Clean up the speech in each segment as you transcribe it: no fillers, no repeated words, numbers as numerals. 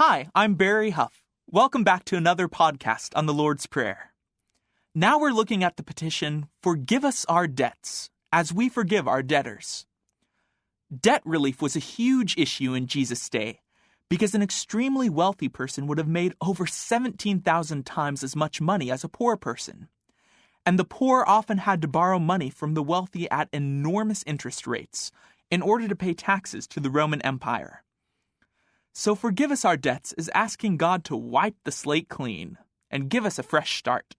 Hi, I'm Barry Huff. Welcome back to another podcast on the Lord's Prayer. Now we're looking at the petition, "Forgive us our debts, as we forgive our debtors." Debt relief was a huge issue in Jesus' day, because an extremely wealthy person would have made over 17,000 times as much money as a poor person. And the poor often had to borrow money from the wealthy at enormous interest rates in order to pay taxes to the Roman Empire. So forgive us our debts is asking God to wipe the slate clean and give us a fresh start.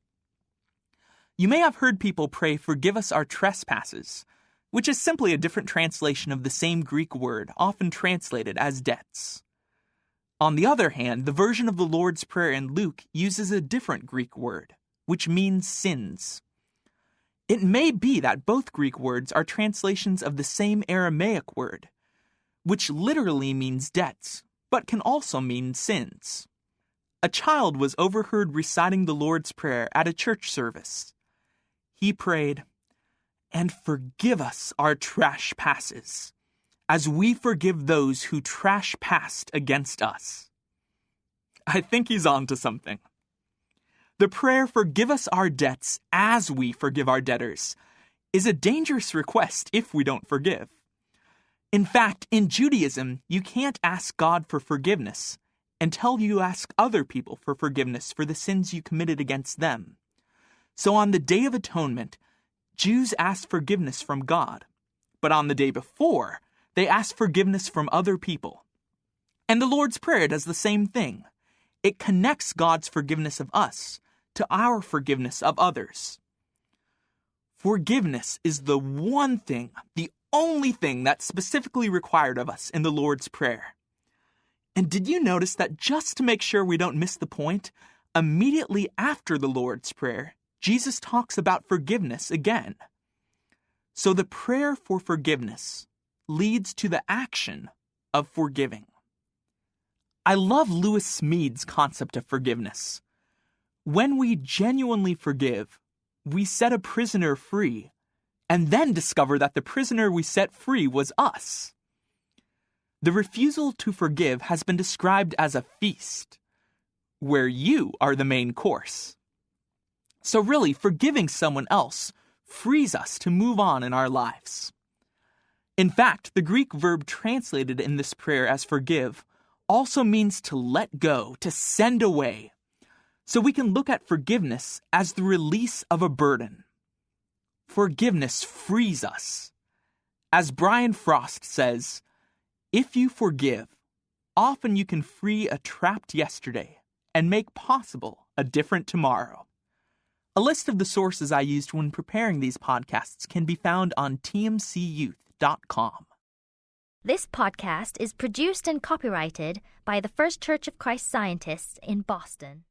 You may have heard people pray, "Forgive us our trespasses," which is simply a different translation of the same Greek word, often translated as debts. On the other hand, the version of the Lord's Prayer in Luke uses a different Greek word, which means sins. It may be that both Greek words are translations of the same Aramaic word, which literally means debts, but can also mean sins. A child was overheard reciting the Lord's Prayer at a church service. He prayed, "And forgive us our trespasses, as we forgive those who trespass against us." I think he's on to something. The prayer, "Forgive us our debts as we forgive our debtors," is a dangerous request if we don't forgive. In fact, in Judaism, you can't ask God for forgiveness until you ask other people for forgiveness for the sins you committed against them. So on the Day of Atonement, Jews ask forgiveness from God, but on the day before, they ask forgiveness from other people. And the Lord's Prayer does the same thing. It connects God's forgiveness of us to our forgiveness of others. Forgiveness is the one thing, the only thing that's specifically required of us in the Lord's Prayer. And did you notice that just to make sure we don't miss the point, immediately after the Lord's Prayer, Jesus talks about forgiveness again. So the prayer for forgiveness leads to the action of forgiving. I love Lewis Smead's concept of forgiveness. When we genuinely forgive, we set a prisoner free, and then discover that the prisoner we set free was us. The refusal to forgive has been described as a feast, where you are the main course. So really, forgiving someone else frees us to move on in our lives. In fact, the Greek verb translated in this prayer as forgive also means to let go, to send away. So we can look at forgiveness as the release of a burden. Forgiveness frees us. As Brian Frost says, "If you forgive, often you can free a trapped yesterday and make possible a different tomorrow." A list of the sources I used when preparing these podcasts can be found on tmcyouth.com. This podcast is produced and copyrighted by the First Church of Christ Scientists in Boston.